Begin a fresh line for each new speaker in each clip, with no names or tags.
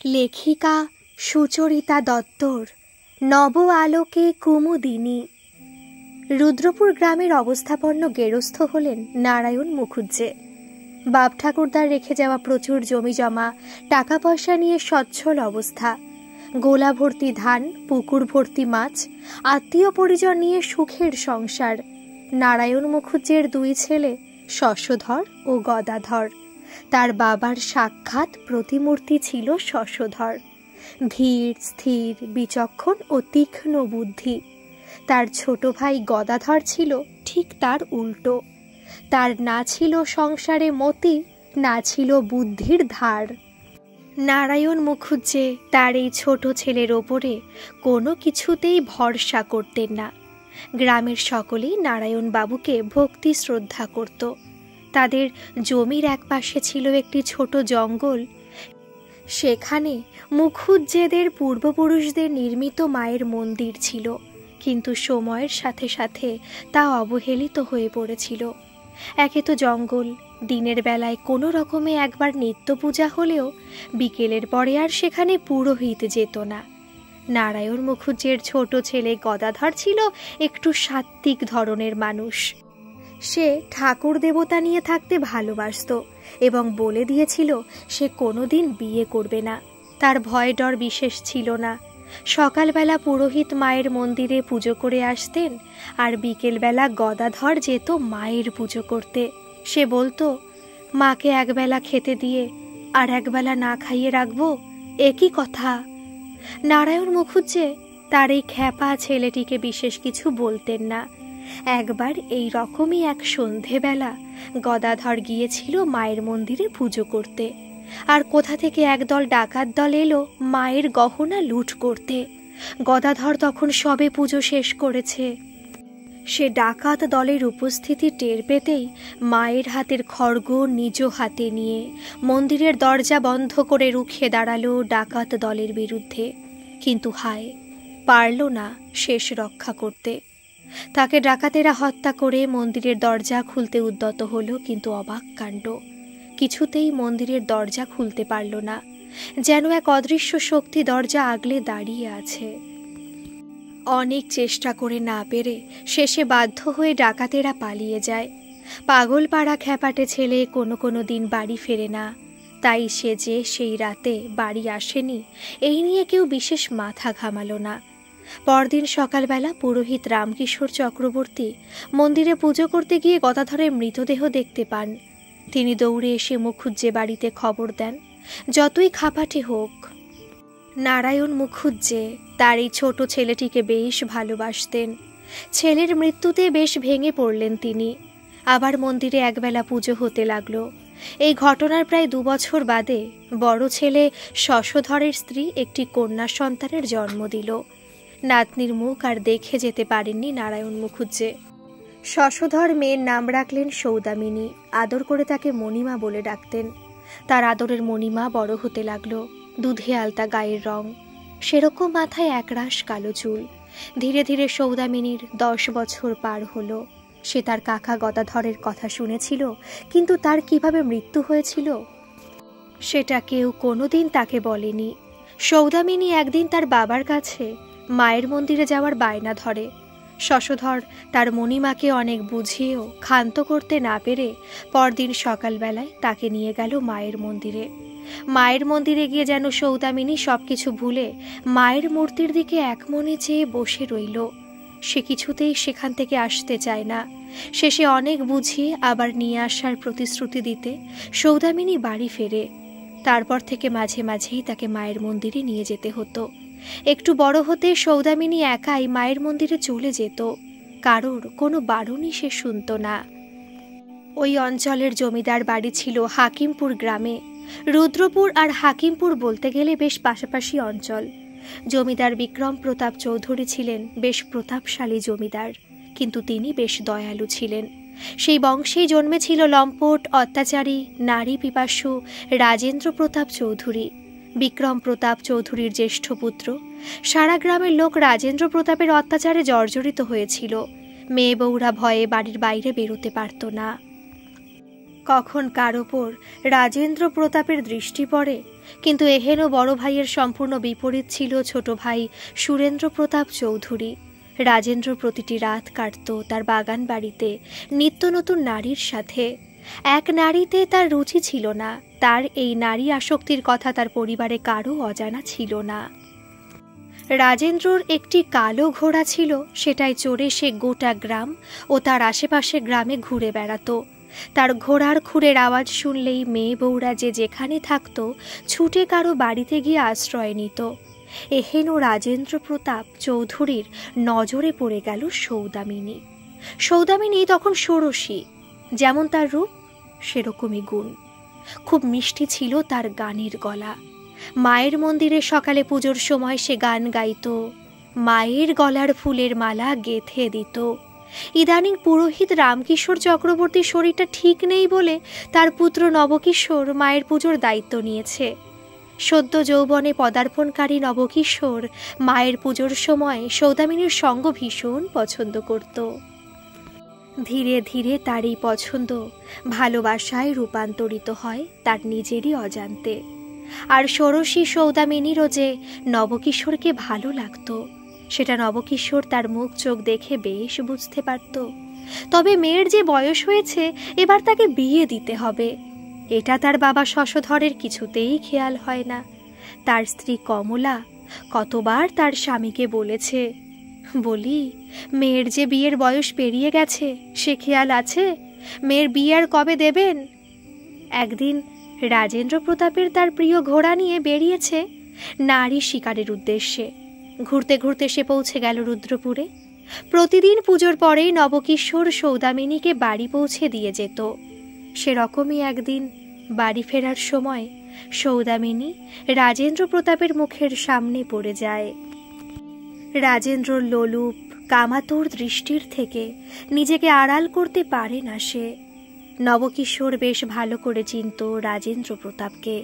লেখিকা সুচরিতা দত্তর নব আলোকে কুমুদিনী। রুদ্রপুর গ্রামের অবস্থাপন্ন গেরস্থ হলেন নারায়ণ মুখুজ্জে। বাপ ঠাকুরদার রেখে যাওয়া প্রচুর জমি জমা, টাকা পয়সা নিয়ে সচ্ছল অবস্থা। গোলা ভর্তি ধান, পুকুর ভর্তি মাছ, আত্মীয় পরিজন নিয়ে সুখের সংসার। নারায়ণ মুখুজ্জের দুই ছেলে শশধর ও গদাধর। তার বাবার সাক্ষাৎ প্রতিমূর্তি ছিল শশধর। ধীর, স্থির, বিচক্ষণ ও তীক্ষ্ণ বুদ্ধি। তার ছোট ভাই গদাধর ছিল ঠিক তার উল্টো। তার না ছিল সংসারে মতি, না ছিল বুদ্ধির ধার। নারায়ণ মুখুজ্জে তার এই ছোট ছেলের ওপরে কোনো কিছুতেই ভরসা করতেন না। গ্রামের সকলেই নারায়ণ বাবুকে ভক্তি শ্রদ্ধা করত। তাদের জমির একপাশে ছিল একটি ছোট জঙ্গল। সেখানে মুখুজ্জেদের পূর্বপুরুষদের নির্মিত মায়ের মন্দির ছিল, কিন্তু সময়ের সাথে সাথে তা অবহেলিত হয়ে পড়েছিল। একে তো জঙ্গল, দিনের বেলায় কোনো রকমে একবার নিত্য পূজা হলেও বিকেলের পরে আর সেখানে পুরোহিত যেত না। নারায়ণ মুখুজ্জের ছোট ছেলে গদাধর ছিল একটু সাত্ত্বিক ধরনের মানুষ। সে ঠাকুর দেবতা নিয়ে থাকতে ভালোবাসত এবং বলে দিয়েছিল সে কোনোদিন বিয়ে করবে না। তার ভয় ডর বিশেষ ছিল না। সকালবেলা পুরোহিত মায়ের মন্দিরে পুজো করে আসতেন, আর বিকেলবেলা গদাধর যেত মায়ের পুজো করতে। সে বলতো, মাকে একবেলা খেতে দিয়ে আর একবেলা না খাইয়ে রাখবো, একই কথা। নারায়ণ মুখুজ্জে তার এই খ্যাপা ছেলেটিকে বিশেষ কিছু বলতেন না। একবার এই রকমই এক সন্ধেবেলা গদাধর গিয়েছিল মায়ের মন্দিরে পুজো করতে, আর কোথা থেকে একদল ডাকাত দল এলো মায়ের গহনা লুট করতে। গদাধর তখন সবে পুজো শেষ করেছে। সে ডাকাত দলের উপস্থিতি টের পেতেই মায়ের হাতের খড়গ নিজ হাতে নিয়ে মন্দিরের দরজা বন্ধ করে রুখে দাঁড়ালো ডাকাত দলের বিরুদ্ধে। কিন্তু হায়, পারল না শেষ রক্ষা করতে। তাকে ডাকাতেরা হত্যা করে মন্দিরের দরজা খুলতে উদ্যত হলো, কিন্তু অবাক কাণ্ড, কিছুতেই মন্দিরের দরজা খুলতে পারল না। যেন এক অদৃশ্য শক্তি দরজা আগলে দাঁড়িয়ে আছে। অনেক চেষ্টা করে না পেরে শেষে বাধ্য হয়ে ডাকাতেরা পালিয়ে যায়। পাগলপাড়া খ্যাপাটে ছেলে কোনো দিন বাড়ি ফেরে না, তাই সে যে সেই রাতে বাড়ি আসেনি এই নিয়ে কেউ বিশেষ মাথা ঘামালো না। পরদিন সকালবেলা পুরোহিত রামকিশোর চক্রবর্তী মন্দিরে পুজো করতে গিয়ে গদাধরের মৃতদেহ দেখতে পান। তিনি দৌড়ে এসে মুখুজ্জে বাড়িতে খবর দেন, যতই খাপাটে হোক। নারায়ণ মুখুজ্জে তার এই ছোট ছেলেটিকে বেশ ভালোবাসতেন। ছেলের মৃত্যুতে বেশ ভেঙে পড়লেন তিনি। আবার মন্দিরে একবেলা পুজো হতে লাগলো। এই ঘটনার প্রায় 2 বছর বাদে বড় ছেলে শশধরের স্ত্রী একটি কন্যা সন্তানের জন্ম দিল। নাতনির মুখ আর দেখে যেতে পারেননি নারায়ণ মুখুজ্জে। শশধর মেয়ের নাম রাখলেন সৌদামিনী। আদর করে তাকে মণিমা বলে ডাকতেন। তার আদরের মণিমা বড় হতে লাগলো। দুধে আলতা গায়ের রং, সেরকম মাথায় একরাশ কালো চুল। ধীরে ধীরে সৌদামিনীর 10 বছর পার হলো। সে তার কাকা গদাধরের কথা শুনেছিল, কিন্তু তার কিভাবে মৃত্যু হয়েছিল সেটা কেউ কোনোদিন তাকে বলেনি। সৌদামিনী একদিন তার বাবার কাছে মায়ের মন্দিরে যাওয়ার বায়না ধরে। শশধর তার মণিমাকে অনেক বুঝিয়েও ক্ষান্ত করতে না পেরে পরদিন সকালবেলায় তাকে নিয়ে গেল মায়ের মন্দিরে। মায়ের মন্দিরে গিয়ে যেন সৌদামিনী সবকিছু ভুলে মায়ের মূর্তির দিকে একমনে চেয়ে বসে রইল। সে কিছুতেই সেখান থেকে আসতে চায় না। শেষে অনেক বুঝিয়ে আবার নিয়ে আসার প্রতিশ্রুতি দিতে সৌদামিনী বাড়ি ফেরে। তারপর থেকে মাঝে মাঝেই তাকে মায়ের মন্দিরে নিয়ে যেতে হতো। একটু বড় হতে সৌদামিনী একাই মায়ের মন্দিরে চলে যেত। কারোর কোনো বারণই সে শুনত না। ওই অঞ্চলের জমিদার বাড়ি ছিল হাকিমপুর গ্রামে। রুদ্রপুর আর হাকিমপুর বলতে গেলে বেশ পাশাপাশি অঞ্চল। জমিদার বিক্রম প্রতাপ চৌধুরী ছিলেন বেশ প্রতাপশালী জমিদার, কিন্তু তিনি বেশ দয়ালু ছিলেন। সেই বংশেই জন্মেছিল লম্পট, অত্যাচারী, নারী পিপাসু রাজেন্দ্র প্রতাপ চৌধুরী। বিক্রম প্রতাপ চৌধুরীর জ্যেষ্ঠ পুত্র। সারা গ্রামের লোক রাজেন্দ্র প্রতাপের অত্যাচারে জর্জরিত হয়েছিল। মেয়ে বউরা ভয়ে বাড়ির বাইরে বেরোতে পারত না। কখন কার ওপর রাজেন্দ্র প্রতাপের দৃষ্টি পড়ে কিন্তু এহেন বড় ভাইয়ের সম্পূর্ণ বিপরীত ছিল ছোট ভাই সুরেন্দ্র প্রতাপ চৌধুরী। রাজেন্দ্র প্রতিটি রাত কাটত তার বাগান বাড়িতে নিত্য নতুন নারীর সাথে। এক নারীতে তার রুচি ছিল না, তার এই নারী আসক্তির কথা তার পরিবারে কারও অজানা ছিল না। রাজেন্দ্রর একটি কালো ঘোড়া ছিল, সেটায় চড়ে সে গোটা গ্রাম ও তার আশেপাশে গ্রামে ঘুরে বেড়াত। তার ঘোড়ার খুরের আওয়াজ শুনলেই মেয়ে বউরা যে যেখানে থাকত ছুটে কারো বাড়িতে গিয়ে আশ্রয় নিত। এহেন রাজেন্দ্র প্রতাপ চৌধুরীর নজরে পড়ে গেল সৌদামিনী। সৌদামিনী তখন ষোড়শী, যেমন তার রূপ সেরকমই গুণ। খুব মিষ্টি ছিল তার গানের গলা। মায়ের মন্দিরে সকালে পুজোর সময় সে গান গাইত, মায়ের গলার ফুলের মালা গেঁথে দিত। ইদানিং পুরোহিত রামকিশোর চক্রবর্তীর শরীরটা ঠিক নেই বলে তার পুত্র নবকিশোর মায়ের পুজোর দায়িত্ব নিয়েছে। সদ্য যৌবনে পদার্পণকারী নবকিশোর মায়ের পুজোর সময় সৌদামিনীর সঙ্গ ভীষণ পছন্দ করত। ধীরে ধীরে তার এই পছন্দ ভালোবাসায় রূপান্তরিত হয় তার নিজেরই অজান্তে। আর ষোড়শী সৌদামিনীরও যে নবকিশোরকে ভালো লাগত, সেটা নবকিশোর তার মুখ চোখ দেখে বেশ বুঝতে পারত। তবে মেয়ের যে বয়স হয়েছে, এবার তাকে বিয়ে দিতে হবে, এটা তার বাবা শশধরের কিছুতেই খেয়াল হয় না। তার স্ত্রী কমলা কতবার তার স্বামীকে বলেছে, বলি মেয়ের যে বিয়ের বয়স পেরিয়ে গেছে সে খেয়াল আছে? মেয়ের বিয়ে আর কবে দেবেন? একদিন রাজেন্দ্র প্রতাপের তার প্রিয় ঘোড়া নিয়ে বেরিয়েছে নারী শিকারের উদ্দেশ্যে। ঘুরতে ঘুরতে সে পৌঁছে গেল রুদ্রপুরে। প্রতিদিন পুজোর পরেই নবকিশোর সৌদামিনীকে বাড়ি পৌঁছে দিয়ে যেত। সেরকমই একদিন বাড়ি ফেরার সময় সৌদামিনী রাজেন্দ্র প্রতাপের মুখের সামনে পড়ে যায়। রাজেন্দ্রর লোলুপ কামাতুর দৃষ্টির থেকে নিজেকে আড়াল করতে পারে না সে। নবকিশোর বেশ ভালো করে চিনত রাজেন্দ্র প্রতাপকে।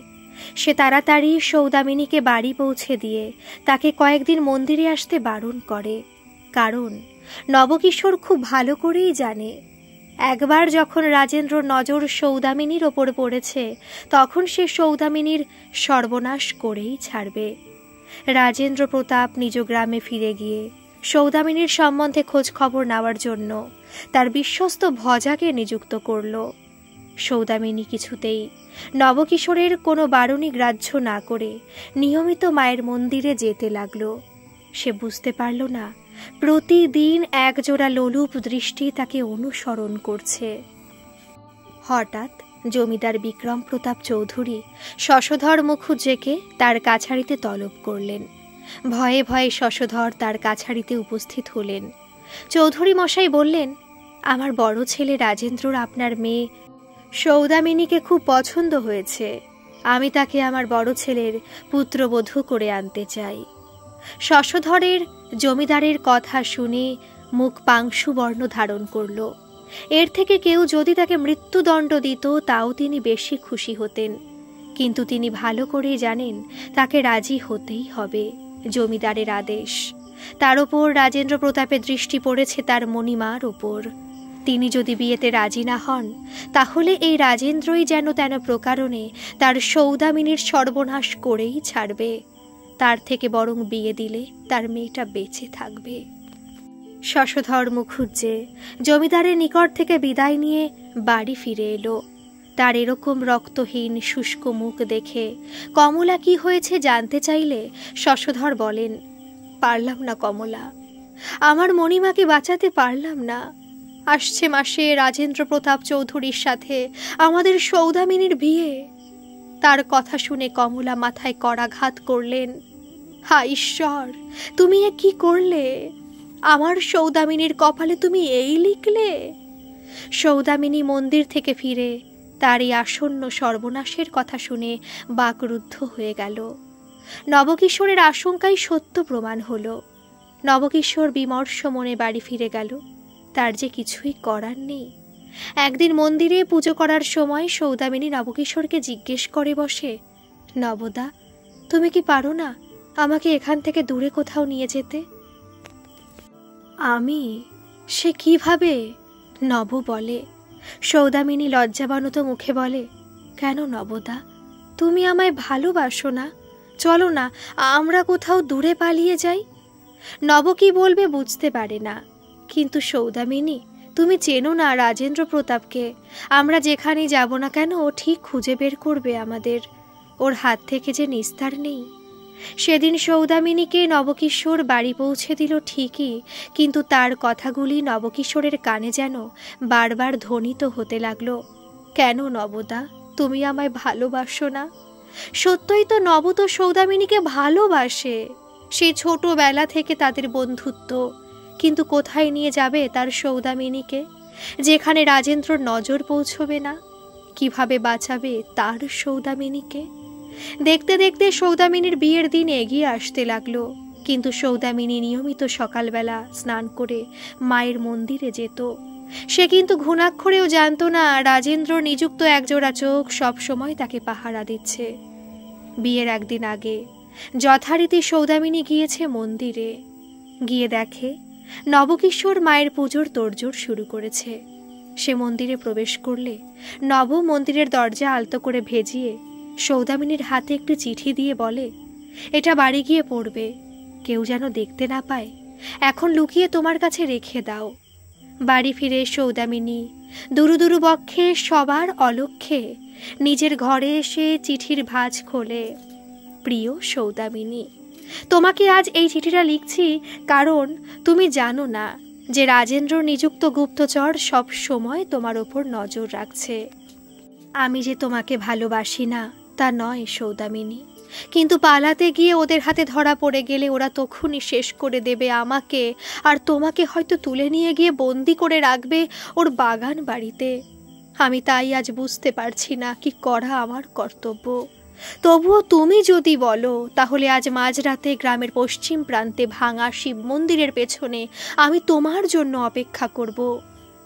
সে তাড়াতাড়ি সৌদামিনীকে বাড়ি পৌঁছে দিয়ে তাকে কয়েকদিন মন্দিরে আসতে বারণ করে। কারণ নবকিশোর খুব ভালো করেই জানে, একবার যখন রাজেন্দ্রর নজর সৌদামিনীর ওপর পড়েছে তখন সে সৌদামিনীর সর্বনাশ করেই ছাড়বে। রাজেন্দ্র প্রতাপ নিজ গ্রামে ফিরে গিয়ে সৌদামিনীর সম্বন্ধে খোঁজ খবর নেওয়ার জন্য তার বিশ্বস্ত ভজাকে নিযুক্ত করল। সৌদামিনী কিছুতেই নবকিশোরের কোনো বারণই গ্রাহ্য না করে নিয়মিত মায়ের মন্দিরে যেতে লাগল। সে বুঝতে পারল না প্রতিদিন একজোড়া লোলুপ দৃষ্টি তাকে অনুসরণ করছে। হঠাৎ জমিদার বিক্রম প্রতাপ চৌধুরী শশধর মুখুজ্জেকে তার কাছারিতে তলব করলেন। ভয়ে ভয়ে শশধর তার কাছারিতে উপস্থিত হলেন। চৌধুরী মশাই বললেন, আমার বড় ছেলে রাজেন্দ্রর আপনার মেয়ে সৌদামিনীকে খুব পছন্দ হয়েছে। আমি তাকে আমার বড় ছেলের পুত্রবধূ করে আনতে চাই। শশধরের জমিদারের কথা শুনে মুখ পাংশু বর্ণ ধারণ করল। এর থেকে কেউ যদি তাকে মৃত্যুদণ্ড দিত তাও তিনি বেশি খুশি হতেন, কিন্তু তিনি ভালো করেই জানেন তাকে রাজি হতেই হবে, জমিদারের আদেশ। তার ওপর রাজেন্দ্র প্রতাপের দৃষ্টি পড়েছে তার মণিমার ওপর। তিনি যদি বিয়েতে রাজি না হন তাহলে এই রাজেন্দ্রই যেন তেন প্রকারণে তার সৌদামিনীর সর্বনাশ করেই ছাড়বে। তার থেকে বরং বিয়ে দিলে তার মেয়েটা বেঁচে থাকবে। শশধর মুখুজ্জে জমিদারের নিকট থেকে বিদায় নিয়ে বাড়ি ফিরে এলো। তার এরকম রক্তহীন শুষ্ক মুখ দেখে কমলা কি হয়েছে জানতে চাইলে শশধর বলেন, পারলাম না কমলা, আমার মণিমাকে বাঁচাতে পারলাম না। আসছে মাসে রাজেন্দ্র প্রতাপ চৌধুরীর সাথে আমাদের সৌদামিনীর বিয়ে। তার কথা শুনে কমলা মাথায় করাঘাত করলেন। হায় ঈশ্বর, তুমি এ কি করলে? আমার সৌদামিনীর কপালে তুমি এই লিখলে? সৌদামিনী মন্দির থেকে ফিরে তার এই আসন্ন সর্বনাশের কথা শুনে বাকরুদ্ধ হয়ে গেল। নবকিশোরের আশঙ্কাই সত্য প্রমাণ হল। নবকিশোর বিমর্ষ মনে বাড়ি ফিরে গেল। তার যে কিছুই করার নেই। একদিন মন্দিরে পুজো করার সময় সৌদামিনী নবকিশোরকে জিজ্ঞেস করে বসে, নবদা, তুমি কি পারো না আমাকে এখান থেকে দূরে কোথাও নিয়ে যেতে? আমি? সে কিভাবে? নব বলে। সৌদামিনী লজ্জাবনত মুখে বলে, কেন নবদা, তুমি আমায় ভালোবাসো না? চলো না, আমরা কোথাও দূরে পালিয়ে যাই। নব কি বলবে বুঝতে পারে না। কিন্তু সৌদামিনী, তুমি চেনো না রাজেন্দ্র প্রতাপকে। আমরা যেখানেই যাব না কেন ও ঠিক খুঁজে বের করবে আমাদের। ওর হাত থেকে যে নিস্তার নেই। সেদিন সৌদামিনীকে নবকিশোর বাড়ি পৌঁছে দিল ঠিকই, কিন্তু তার কথাগুলি নবকিশোরের কানে যেন বারবার ধ্বনিত হতে লাগলো। কেন নবদা, তুমি আমায় ভালোবাসো না? সত্যই তো, নব তো সৌদামিনীকে ভালোবাসে। সেই ছোটবেলা থেকে তাদের বন্ধুত্ব। কিন্তু কোথায় নিয়ে যাবে তার সৌদামিনীকে, যেখানে রাজেন্দ্রর নজর পৌঁছবে না? কিভাবে বাঁচাবে তার সৌদামিনীকে? দেখতে দেখতে সৌদামিনীর বিয়ের দিন এগিয়ে আসতে লাগলো। কিন্তু সৌদামিনী নিয়মিত সকালবেলা স্নান করে মায়ের মন্দিরে যেত। সে কিন্তু ঘুণাক্ষরেও জানত না রাজেন্দ্র নিযুক্ত একজোড়া চোখ সবসময় তাকে পাহারা দিচ্ছে। বিয়ের একদিন আগে যথারীতি সৌদামিনী গিয়েছে মন্দিরে। গিয়ে দেখে নবকিশোর মায়ের পুজোর তোড়জোড় শুরু করেছে। সে মন্দিরে প্রবেশ করলে নব মন্দিরের দরজা আলতো করে ভেজিয়ে সৌদামিনীর হাতে একটি চিঠি দিয়ে বলে, এটা বাড়ি গিয়ে পড়বে, কেউ যেন দেখতে না পায়। এখন লুকিয়ে তোমার কাছে রেখে দাও। বাড়ি ফিরে সৌদামিনী দুরু দুরু বক্ষে সবার অলক্ষ্যে নিজের ঘরে এসে চিঠির ভাঁজ খোলে। প্রিয় সৌদামিনী, তোমাকে আজ এই চিঠিটা লিখছি কারণ তুমি জানো না যে রাজেন্দ্র নিযুক্ত গুপ্তচর সব সময় তোমার ওপর নজর রাখছে। আমি যে তোমাকে ভালোবাসি না তা নয় সৌদামিনী, কিন্তু পালাতে গিয়ে ওদের হাতে ধরা পড়ে গেলে ওরা তখনই শেষ করে দেবে আমাকে, আর তোমাকে হয়তো তুলে নিয়ে গিয়ে বন্দি করে রাখবে ওর বাগান বাড়িতে। আমি তাই আজ বুঝতে পারছি না কি করা আমার কর্তব্য। তবুও তুমি যদি বলো তাহলে আজ মাঝরাতে গ্রামের পশ্চিম প্রান্তে ভাঙা শিব মন্দিরের পেছনে আমি তোমার জন্য অপেক্ষা করব।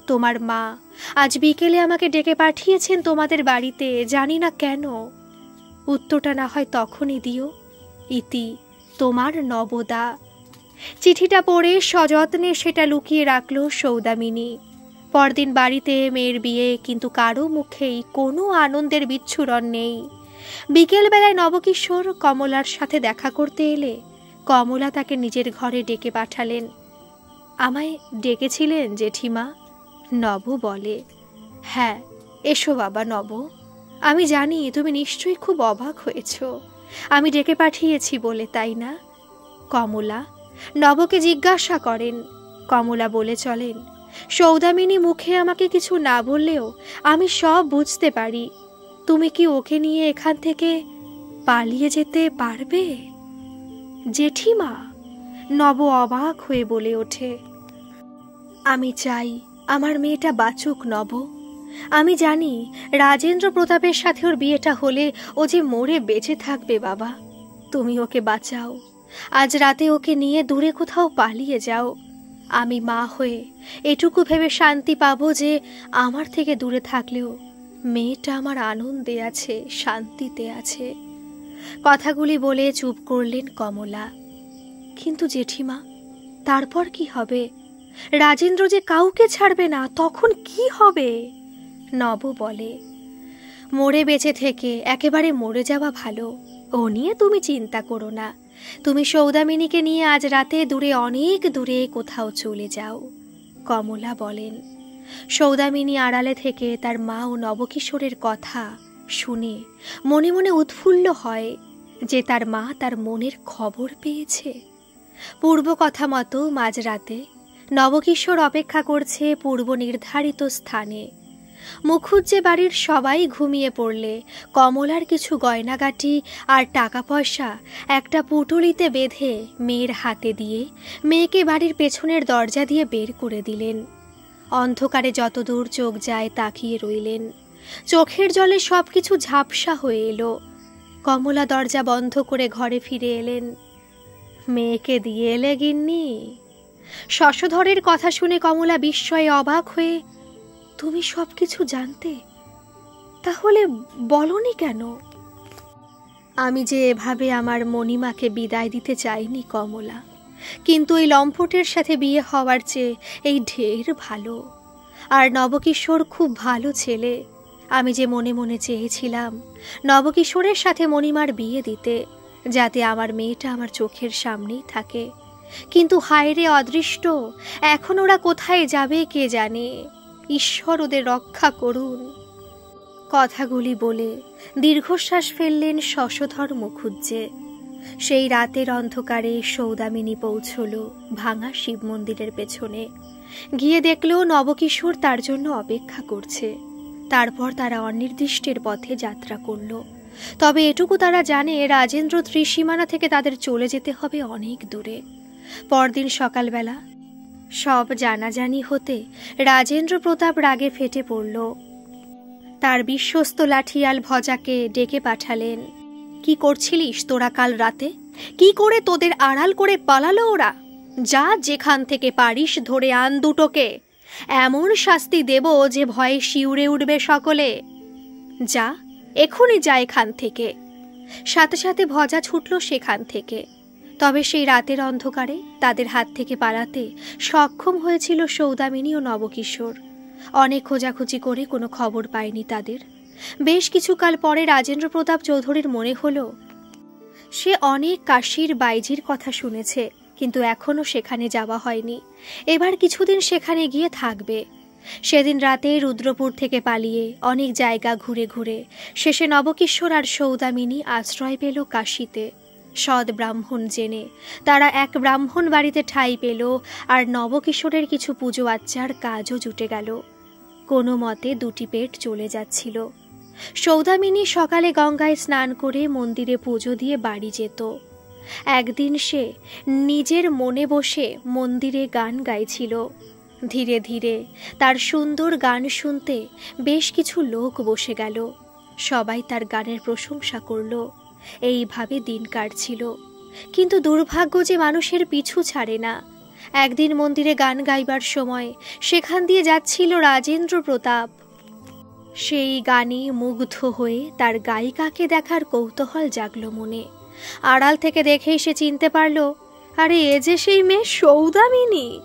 তোমার মা আজ বিকেলে আমাকে ডেকে পাঠিয়েছেন তোমাদের বাড়িতে, জানি না কেন। উত্তরটা না হয় তখনই দিও। ইতি, তোমার নবদা। চিঠিটা পড়ে সযত্নে সেটা লুকিয়ে রাখল সৌদামিনী। পরদিন বাড়িতে মেয়ের বিয়ে, কিন্তু কারো মুখেই কোনো আনন্দের বিচ্ছুরণ নেই। বিকেলবেলায় নবকিশোর কমলার সাথে দেখা করতে এলে কমলা তাকে নিজের ঘরে ডেকে পাঠালেন। আমায় ডেকেছিলেন জেঠিমা? নব বলে, হ্যাঁ, এসো বাবা নব। আমি জানি তুমি নিশ্চয়ই খুব অবাক হয়েছ আমি ডেকে পাঠিয়েছি বলে, তাই না? কমলা নবকে জিজ্ঞাসা করেন। কমলা বলে চলেন, সৌদামিনী মুখে আমাকে কিছু না বললেও আমি সব বুঝতে পারি। তুমি কি ওকে নিয়ে এখান থেকে পালিয়ে যেতে পারবে জেঠিমা? নব অবাক হয়ে বলে ওঠে, আমি চাই আমার মেয়েটা বাঁচুক নব। আমি জানি রাজেন্দ্র প্রতাপের সাথে ওর বিয়েটা হলে ও যে মরে বেঁচে থাকবে বাবা। তুমি ওকে বাঁচাও। আজ রাতে ওকে নিয়ে দূরে কোথাও পালিয়ে যাও। আমি মা হয়ে এটুকু ভেবে শান্তি পাবো যে আমার থেকে দূরে থাকলেও মেয়েটা আমার আনন্দে আছে, শান্তিতে আছে। কথাগুলি বলে চুপ করলেন কমলা। কিন্তু জেঠিমা, তারপর কি হবে? রাজেন্দ্র যে কাউকে ছাড়বে না, তখন কি হবে? নব বলে, মরে বেঁচে থেকে একেবারে মরে যাওয়া ভালো। ও নিয়ে তুমি চিন্তা করো না। তুমি সৌদামিনীকে নিয়ে আজ রাতে দূরে, অনেক দূরে কোথাও চলে যাও। কমলা বলেন। সৌদামিনী আড়ালে থেকে তার মা ও নবকিশোরের কথা শুনে মনে মনে উৎফুল্ল হয় যে তার মা তার মনের খবর পেয়েছে। পূর্ব কথা মতো মাঝরাতে নবকিশোর অপেক্ষা করছে পূর্ব নির্ধারিত স্থানে। মুখুজ্জে বাড়ির সবাই ঘুমিয়ে পড়লে কমলার কিছু গয়নাগাটি আর টাকা পয়সা একটা পুটুলিতে বেঁধে মেয়ের হাতে দিয়ে মেয়েকে বাড়ির পেছনের দরজা দিয়ে বের করে দিলেন। অন্ধকারে যতদূর চোখ যায় তাকিয়ে রইলেন। চোখের জলে সবকিছু ঝাপসা হয়ে এলো। কমলা দরজা বন্ধ করে ঘরে ফিরে এলেন। মেয়েকে দিয়ে এলে গিন্নি? শশধরের কথা শুনে কমলা বিস্ময়ে অবাক হয়ে, তুমি সবকিছু জানতে? তাহলে বলনি কেন? আমি যে এভাবে আমার মণিমাকে বিদায় দিতে চাইনি কমলা, কিন্তু এই লম্পটের সাথে বিয়ে হওয়ার চেয়ে এই ঢের ভালো। আর নবকিশোর খুব ভালো ছেলে। আমি যে মনে মনে চেয়েছিলাম নবকিশোরের সাথে মণিমার বিয়ে দিতে, যাতে আমার মেয়েটা আমার চোখের সামনেই থাকে। কিন্তু হায়রে অদৃষ্ট, এখন ওরা কোথায় যাবে কে জানে। ঈশ্বর ওদের রক্ষা করুন। কথাগুলি বলে দীর্ঘশ্বাস ফেললেন শশধর মুখুজ্জে। সেই রাতের অন্ধকারে সৌদামিনী পৌঁছল ভাঙা শিব মন্দিরের পেছনে। গিয়ে দেখল নবকিশোর তার জন্য অপেক্ষা করছে। তারপর তারা অনির্দিষ্টের পথে যাত্রা করল। তবে এটুকু তারা জানে, রাজেন্দ্র ত্রিসীমানা থেকে তাদের চলে যেতে হবে অনেক দূরে। পরদিন সকালবেলা সব জানাজানি হতে রাজেন্দ্র প্রতাপ রাগে ফেটে পড়ল। তার বিশ্বস্ত লাঠিয়াল ভজাকে ডেকে পাঠালেন। কি করছিলিস তোরা কাল রাতে? কি করে তোদের আড়াল করে পালালো ওরা? যা, যেখান থেকে পারিস ধরে আন দুটোকে। এমন শাস্তি দেব যে ভয়ে শিউরে উঠবে সকলে। যা, এখনই যা এখান থেকে। সাথে সাথে ভজা ছুটল সেখান থেকে। তবে সেই রাতের অন্ধকারে তাদের হাত থেকে পালাতে সক্ষম হয়েছিল সৌদামিনী ও নবকিশোর। অনেক খোঁজাখুঁজি করে কোনো খবর পায়নি তাদের। বেশ কিছুকাল পরে রাজেন্দ্র প্রতাপ চৌধুরীর মনে হলো সে অনেক কাশীর বাইজির কথা শুনেছে, কিন্তু এখনো সেখানে যাওয়া হয়নি। এবার কিছুদিন সেখানে গিয়ে থাকবে। সেদিন রাতে রুদ্রপুর থেকে পালিয়ে অনেক জায়গা ঘুরে ঘুরে শেষে নবকিশোর আর সৌদামিনী আশ্রয় পেল কাশীতে। সৎ ব্রাহ্মণ জেনে তারা এক ব্রাহ্মণ বাড়িতে ঠাঁই পেল, আর নবকিশোরের কিছু পুজো আচ্চার কাজও জুটে গেল। কোনো মতে দুটি পেট চলে যাচ্ছিল। সৌদামিনী সকালে গঙ্গায় স্নান করে মন্দিরে পুজো দিয়ে বাড়ি যেত। একদিন সে নিজের মনে বসে মন্দিরে গান গাইছিল। ধীরে ধীরে তার সুন্দর গান শুনতে বেশ কিছু লোক বসে গেল। সবাই তার গানের প্রশংসা করল। এইভাবে দিন কাটছিল। কিন্তু দুর্ভাগ্য যে মানুষের পিছু ছাড়ে না। একদিন মন্দিরে গান গাইবার সময় সেখান দিয়ে যাচ্ছিল রাজেন্দ্র প্রতাপ। সেই গানে মুগ্ধ হয়ে তার গায়িকাকে দেখার কৌতূহল জাগল মনে। আড়াল থেকে দেখেই সে চিনতে পারল, আরে এ যে সেই মেয়ে সৌদামিনী।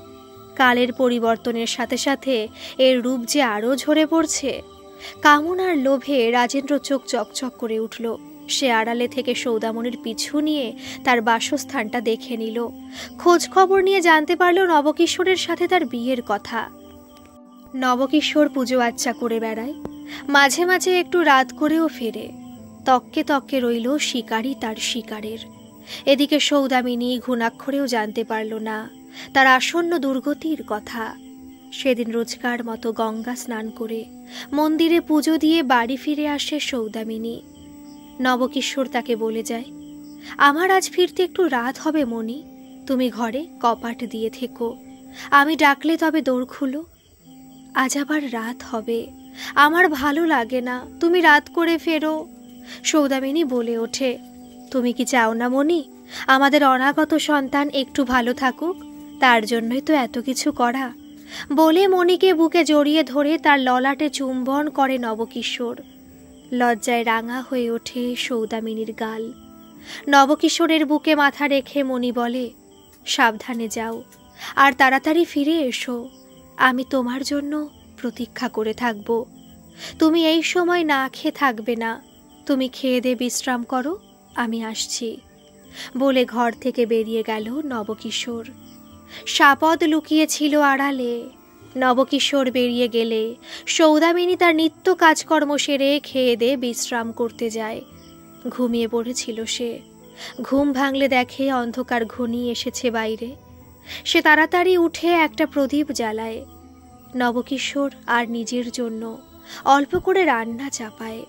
কালের পরিবর্তনের সাথে সাথে এর রূপ যে আরও ঝরে পড়ছে। কামনার লোভে রাজেন্দ্র চোখ চকচক করে উঠল। সে আড়ালে থেকে সৌদামণির পিছু নিয়ে তার বাসস্থানটা দেখে নিল। খোঁজ খবর নিয়ে জানতে পারল নবকিশোরের সাথে তার বিয়ের কথা। নবকিশোর পুজো আচ্চা করে বেড়ায়, মাঝে মাঝে একটু রাত করেও ফেরে। তককে তককে রইল শিকারী তার শিকারের। এদিকে সৌদামিনী ঘুণাক্ষরেও জানতে পারল না তার আসন্ন দুর্গতির কথা। সেদিন রোজকার মতো গঙ্গা স্নান করে মন্দিরে পুজো দিয়ে বাড়ি ফিরে আসে সৌদামিনী। নবকিশোর তাকে বলে যায়, আমার আজ ফিরতে একটু রাত হবে মণি, তুমি ঘরে কপাট দিয়ে থেকো। আমি ডাকলে তবে দোর খুলো। আজ আবার রাত হবে, আমার ভালো লাগে না, তুমি রাত করে ফেরো। সৌদামিনী বলে ওঠে, তুমি কি চাও না মণি আমাদের অনাগত সন্তান একটু ভালো থাকুক? তার জন্যই তো এত কিছু করা। বলে মণিকে বুকে জড়িয়ে ধরে তার ললাটে চুম্বন করে নবকিশোর। লজ্জায় রাঙা হয়ে ওঠে সৌদামিনীর গাল। নবকিশোরের বুকে মাথা রেখে মণি বলে, সাবধানে যাও, আর তাড়াতাড়ি ফিরে এসো। আমি তোমার জন্য প্রতীক্ষা করে থাকব। তুমি এই সময় না খেয়ে থাকবে না, তুমি খেয়ে দে বিশ্রাম করো, আমি আসছি। বলে ঘর থেকে বেরিয়ে গেল নবকিশোর। সাপদ লুকিয়েছিল আড়ালে। নবকিশোর বেরিয়ে গেলে সৌদামিনী তার নিত্য কাজকর্ম সেরে খেয়ে দে বিশ্রাম করতে যায়। ঘুমিয়ে পড়েছিল সে। ঘুম ভাঙলে দেখে অন্ধকার ঘনিয়ে এসেছে বাইরে। সে তাড়াতাড়ি উঠে একটা প্রদীপ জ্বালায়। নবকিশোর আর নিজের জন্য অল্প করে রান্না চাপায়।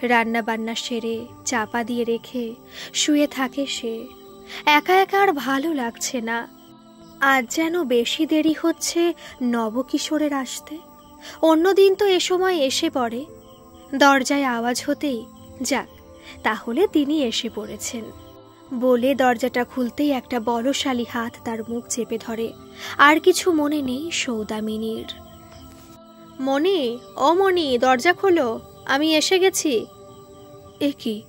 রান্না বান্না সেরে চাপা দিয়ে রেখে শুয়ে থাকে সে। একা একা আর ভালো লাগছে না। আজ যেন বেশি দেরি হচ্ছে নবকিশোরের আসতে। অন্যদিন তো এ সময় এসে পড়ে। দরজায় আওয়াজ হতেই, যাক তাহলে তিনি এসে পড়েছেন বলে দরজাটা খুলতেই একটা বলশালী হাত তার মুখ চেপে ধরে। আর কিছু মনে নেই সৌদামিনীর। মণি, ও মণি, দরজা খোলো, আমি এসে গেছি। এ কি,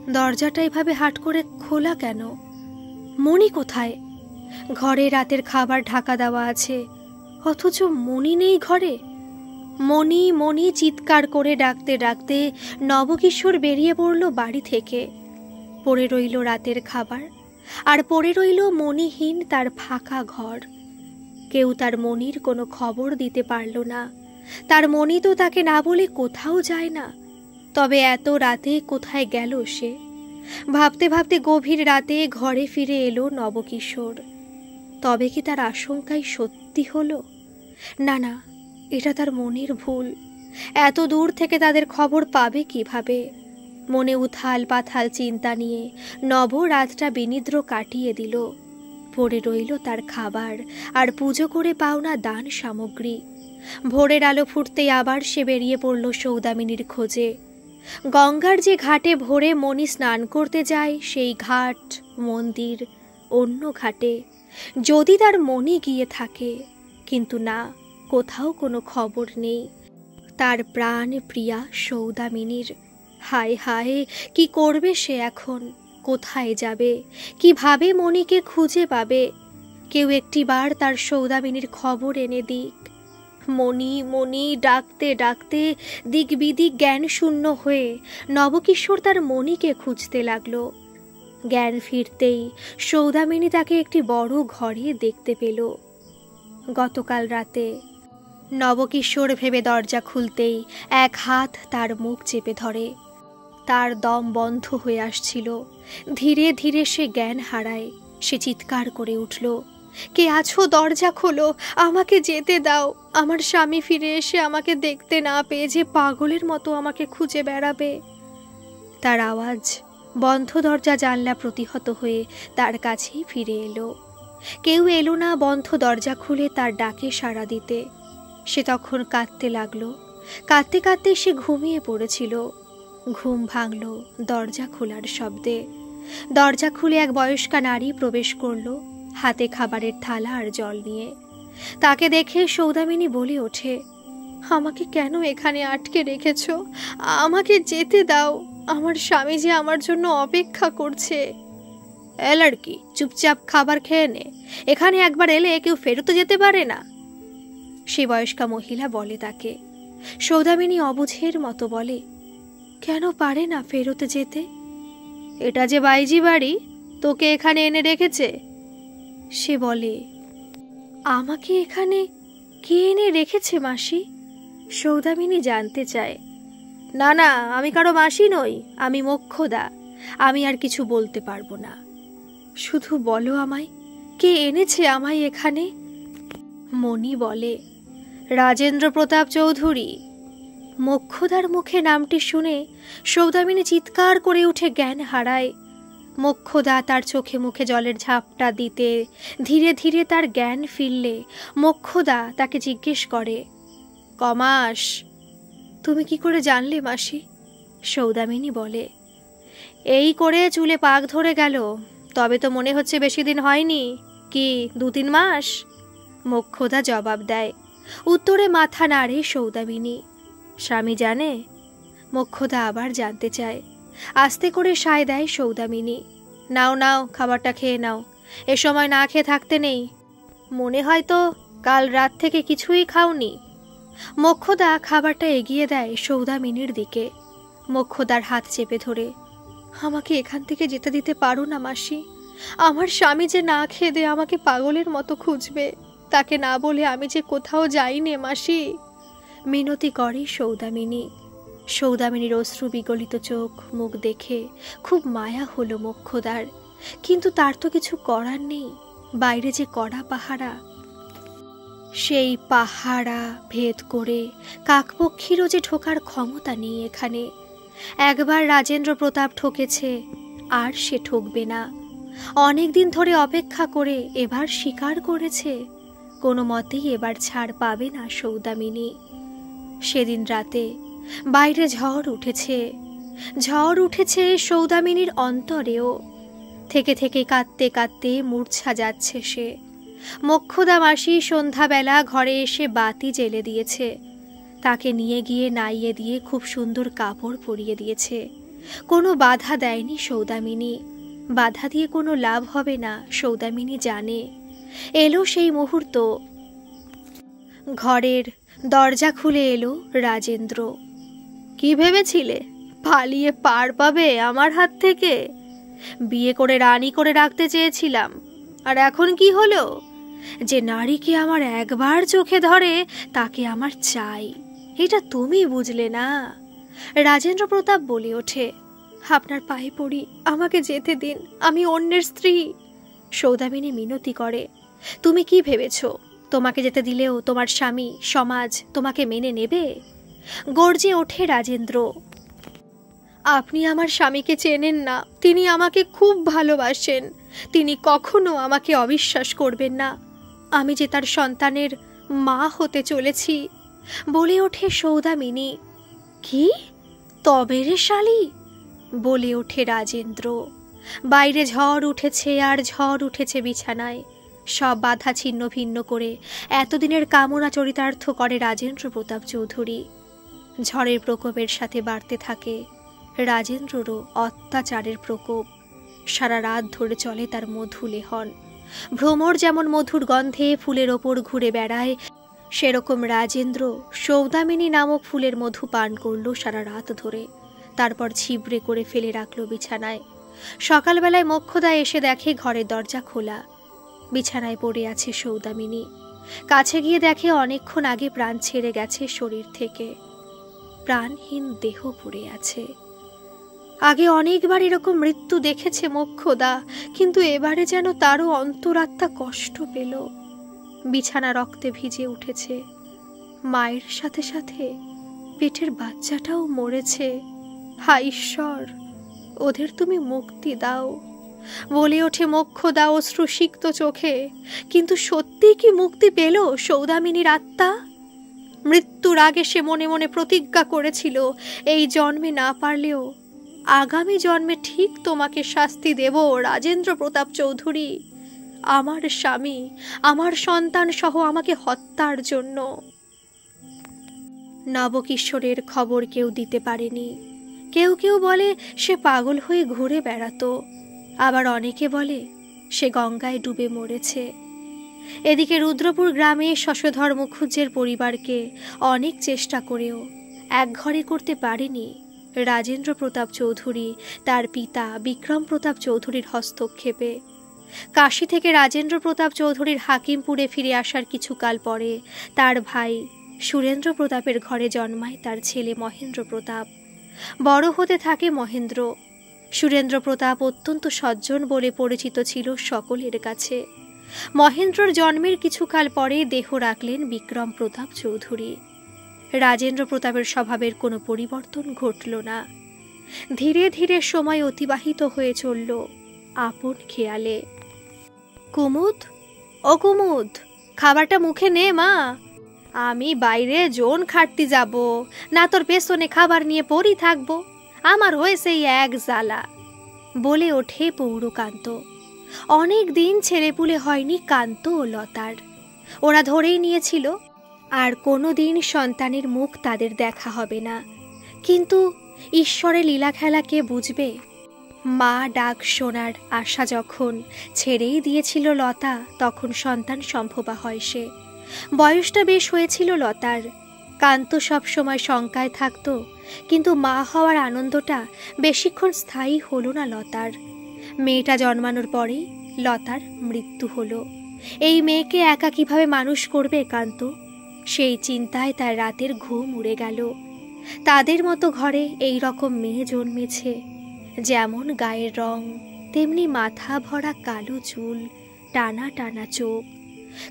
দরজাটা এভাবে হাট করে খোলা কেন? মণি কোথায়? ঘরে রাতের খাবার ঢাকা দেওয়া আছে, অথচ মণি নেই ঘরে। মণি মণি চিৎকার করে ডাকতে ডাকতে নবকিশোর বেরিয়ে পড়ল বাড়ি থেকে। পড়ে রইল রাতের খাবার, আর পড়ে রইল মণিহীন তার ফাঁকা ঘর। কেউ তার মনির কোনো খবর দিতে পারল না। তার মণি তো তাকে না বলে কোথাও যায় না। তবে এত রাতে কোথায় গেল সে? ভাবতে ভাবতে গভীর রাতে ঘরে ফিরে এলো নবকিশোর। তবে কি তার আশঙ্কাই সত্যি হলো? না না, এটা তার মনের ভুল। এত দূর থেকে তাদের খবর পাবে কিভাবে? মনে উথাল পাথাল চিন্তা নিয়ে নব রাতটা বিনিদ্র কাটিয়ে দিল। পড়ে রইল তার খাবার আর পুজো করে পাওনা দান সামগ্রী। ভোরের আলো ফুটতেই আবার সে বেরিয়ে পড়ল সৌদামিনীর খোঁজে। গঙ্গার যে ঘাটে ভোরে মণি স্নান করতে যায়, সেই ঘাট, মন্দির, অন্য ঘাটে যদি তার মণি গিয়ে থাকে। কিন্তু না, কোথাও কোনো খবর নেই তার প্রাণ প্রিয়া সৌদামিনীর। হায় হায়, কি করবে সে এখন? কোথায় যাবে? কিভাবে মণিকে খুঁজে পাবে? কেউ একটিবার তার সৌদামিনীর খবর এনে দিক। মণি মণি ডাকতে ডাকতে দিক বিদিক জ্ঞান শূন্য হয়ে নবকিশোর তার মণিকে খুঁজতে লাগলো। জ্ঞান ফিরতেই সৌদামিনী তাকে একটি বড় ঘরে দেখতে পেল। গতকাল রাতে নবকিশোর ভেবে দরজা খুলতেই এক হাত তার মুখ চেপে ধরে। তার দম বন্ধ হয়ে আসছিল। ধীরে ধীরে সে জ্ঞান হারায়। সে চিৎকার করে উঠল, কে আছো? দরজা খোলো, আমাকে যেতে দাও। আমার স্বামী ফিরে এসে আমাকে দেখতে না পেয়ে যে পাগলের মতো আমাকে খুঁজে বেড়াবে। তার আওয়াজ বন্ধ দরজা জানলা প্রতিহত হয়ে তার কাছেই ফিরে এলো। কেউ এলো না বন্ধ দরজা খুলে তার ডাকে সাড়া দিতে। সে তখন কাঁদতে লাগলো। কাঁদতে কাঁদতে সে ঘুমিয়ে পড়েছিল। ঘুম ভাঙল দরজা খোলার শব্দে। দরজা খুলে এক বয়স্কা নারী প্রবেশ করল, হাতে খাবারের থালা আর জল নিয়ে। তাকে দেখে সৌদামিনী বলে ওঠে, আমাকে কেন এখানে আটকে রেখেছ? আমাকে যেতে দাও। আমার স্বামী যে আমার জন্য অপেক্ষা করছে। এ লড়কি, চুপচাপ খাবার খেয়ে নে। এখানে একবার এলে কেউ ফেরত যেতে পারে না। সে বয়স্কা মহিলা বলে তাকে। সৌদামিনী অবুঝের মতো বলে, কেন পারে না ফেরত যেতে? এটা যে বাইজি বাড়ি, তোকে এখানে এনে রেখেছে। সে বলে, আমাকে এখানে কে এনে রেখেছে মাসি? সৌদামিনী জানতে চায়। না না, আমি কারো মাসি নই, আমি মোক্ষদা। আমি আর কিছু বলতে পারবো না। শুধু বলো আমায়, কে এনেছে আমায় এখানে? মণি বলে, রাজেন্দ্র প্রতাপ চৌধুরী। মোক্ষদার মুখে নামটি শুনে সৌদামিনী চিৎকার করে উঠে জ্ঞান হারায়। মোক্ষদা তার চোখে মুখে জলের ঝাপটা দিতে ধীরে ধীরে তার জ্ঞান ফিরলে মোক্ষদা তাকে জিজ্ঞেস করে, কমাস? তুমি কি করে জানলে মাসি? সৌদামিনী বলে, এই করে চুলে পাক ধরে গেল। তবে তো মনে হচ্ছে বেশি দিন হয়নি, কি 2-3 মাস? মোক্ষদা জবাব দেয়। উত্তরে মাথা নাড়ে সৌদামিনী। স্বামী জানে? মোক্ষদা আবার জানতে চায়। আস্তে করে সায় দেয় সৌদামিনী। নাও নাও, খাবারটা খেয়ে নাও। এ সময় না খেয়ে থাকতে নেই। মনে হয় তো কাল রাত থেকে কিছুই খাওনি। মোক্ষদা খাবারটা এগিয়ে দেয় সৌদামিনীর দিকে। মোক্ষদার হাত চেপে ধরে, আমাকে এখান থেকে যেতে দিতে পারো না মাসি। আমার স্বামী যে না খেয়ে দিয়ে আমাকে পাগলের মতো খুঁজবে, তাকে না বলে আমি যে কোথাও যাইনি মাসি। মিনতি করে সৌদামিনী। সৌদামিনীর অশ্রু বিগলিত চোখ মুখ দেখে খুব মায়া হলো মোক্ষদার। কিন্তু তার তো কিছু করার নেই। বাইরে যে কড়া পাহারা, সেই পাহারা ভেদ করে কাকপক্ষীরও যে ঢোকার ক্ষমতা নেই এখানে। একবার রাজেন্দ্র প্রতাপ ঠকেছে, আর সে ঠকবে না। অনেকদিন ধরে অপেক্ষা করে এবার স্বীকার করেছে। কোনো মতেই এবার ছাড় পাবে না সৌদামিনী। সেদিন রাতে বাইরে ঝড় উঠেছে। ঝড় উঠেছে সৌদামিনীর অন্তরেও। থেকে থেকে কাঁদতে কাঁদতে মূর্ছা যাচ্ছে সে। মোক্ষদা মাসি সন্ধ্যাবেলা ঘরে এসে বাতি জ্বেলে দিয়েছে। তাকে নিয়ে গিয়ে নাইয়ে দিয়ে খুব সুন্দর কাপড় পরিয়ে দিয়েছে। কোনো বাধা দেয়নি সৌদামিনী। বাধা দিয়ে কোনো লাভ হবে না সৌদামিনী জানে। এলো সেই মুহূর্ত। ঘরের দরজা খুলে এলো রাজেন্দ্র। কি ভেবেছিলে পালিয়ে পার পাবে আমার হাত থেকে? বিয়ে করে রানী করে রাখতে চেয়েছিলাম, আর এখন কি হলো? যে নারীকে আমার একবার চোখে ধরে তাকে আমার চাই, এটা তুমি বুঝলে না। রাজেন্দ্র প্রতাপ বলে ওঠে, আপনার পায়ে পড়ি, আমাকে যেতে দিন, আমি অন্যের স্ত্রী। সৌদামিনী মিনতি করে, তুমি কি ভেবেছ তোমাকে যেতে দিলেও তোমার স্বামী সমাজ তোমাকে মেনে নেবে? গর্জে ওঠে রাজেন্দ্র, আপনি আমার স্বামীকে চেনেন না, তিনি আমাকে খুব ভালোবাসেন, তিনি কখনো আমাকে অবিশ্বাস করবেন না, আমি যে তার সন্তানের মা হতে চলেছি। বলে ওঠে সৌদামিনী। কি তবে রে শালী? বলে ওঠে রাজেন্দ্র। বাইরে ঝড় উঠেছে আর ঝড় উঠেছে বিছানায়। সব বাধা ছিন্ন ভিন্ন করে এতদিনের কামনা চরিতার্থ করে রাজেন্দ্র প্রতাপ চৌধুরী। ঝড়ের প্রকোপের সাথে বাড়তে থাকে রাজেন্দ্ররও অত্যাচারের প্রকোপ। সারা রাত ধরে চলে তার মধুলেহন। ভ্রমর যেমন মধুর গন্ধে ফুলের ওপর ঘুরে বেড়ায়, সেরকম রাজেন্দ্র সৌদামিনী নামক ফুলের মধু পান করল সারা রাত ধরে। তারপর ছিবড়ে করে ফেলে রাখল বিছানায়। সকালবেলায় মোক্ষদা এসে দেখে ঘরের দরজা খোলা। বিছানায় পড়ে আছে সৌদামিনী। কাছে গিয়ে দেখে অনেকক্ষণ আগে প্রাণ ছেড়ে গেছে শরীর থেকে, প্রাণহীন দেহ পড়ে আছে। আগে অনেকবার এরকম মৃত্যু দেখেছে মোক্ষদা, কিন্তু এবারে যেন তারও অন্তরাত্মা কষ্ট পেল। বিছানা রক্তে ভিজে উঠেছে, মায়ের সাথে সাথে পেটের বাচ্চাটাও মরেছে। হায় ঈশ্বর, ওদের তুমি মুক্তি দাও। বলে ওঠে মোক্ষদা অশ্রুসিক্ত চোখে। কিন্তু সত্যি কি মুক্তি পেল সৌদামিনীর আত্মা? মৃত্যুর আগে সে মনে মনে প্রতিজ্ঞা করেছিল, এই জন্মে না পারলেও আগামী জন্মে ঠিক তোমাকে শাস্তি দেব রাজেন্দ্র প্রতাপ চৌধুরী, আমার স্বামী, আমার সন্তান সহ আমাকে হত্যার জন্য। নবকিশোরের খবর কেউ দিতে পারেনি। কেউ কেউ বলে সে পাগল হয়ে ঘুরে বেড়াতো, আবার অনেকে বলে সে গঙ্গায় ডুবে মরেছে। এদিকে রুদ্রপুর গ্রামে শশধর মুখুজ্জের পরিবারকে অনেক চেষ্টা করেও একঘরে করতে পারেনি রাজেন্দ্র প্রতাপ চৌধুরী তার পিতা বিক্রম প্রতাপ চৌধুরীর হস্তক্ষেপে। কাশী থেকে রাজেন্দ্র প্রতাপ চৌধুরীর হাকিমপুরে ফিরে আসার কিছুকাল পরে তার ভাই সুরেন্দ্র প্রতাপের ঘরে জন্মায় তার ছেলে মহেন্দ্র প্রতাপ। বড় হতে থাকে মহেন্দ্র। সুরেন্দ্র প্রতাপ অত্যন্ত সজ্জন বলে পরিচিত ছিল সকলের কাছে। মহেন্দ্রর জন্মের কিছুকাল পরে দেহ রাখলেন বিক্রম প্রতাপ চৌধুরী। রাজেন্দ্র প্রতাপের স্বভাবের কোনো পরিবর্তন ঘটল না। ধীরে ধীরে সময় অতিবাহিত হয়ে চলল আপন খেয়ালে। কুমুদ, ও কুমুদ, খাবারটা মুখে নে মা, আমি বাইরে জোন খাটতে যাব না, তোর পেছনে খাবার নিয়ে পড়ি থাকবো, আমার হয়েছে এক জ্বালা। বলে ওঠে পৌরকান্ত। অনেক দিন ছেলেপুলে হয়নি কান্ত ও লতার। ওরা ধরেই নিয়েছিল আর কোনো দিন সন্তানের মুখ তাদের দেখা হবে না। কিন্তু ঈশ্বরের লীলা খেলা কে বুঝবে? মা ডাক শোনার আশা যখন ছেড়েই দিয়েছিল লতা, তখন সন্তান সম্ভবা হয় সে। বয়সটা বেশ হয়েছিল লতার। কান্ত সব সময় শঙ্কায় থাকতো, কিন্তু মা হওয়ার আনন্দটা বেশিক্ষণ স্থায়ী হলো না লতার। মেয়েটা জন্মানোর পরেই লতার মৃত্যু হলো। এই মেয়েকে একা কিভাবে মানুষ করবে কান্ত? সেই চিন্তায় তার রাতের ঘুম উড়ে গেল। তাদের মতো ঘরে এই রকম মেয়ে জন্মেছে, যেমন গায়ের রং তেমনি মাথা ভরা কালো চুল, টানা টানা চোখ।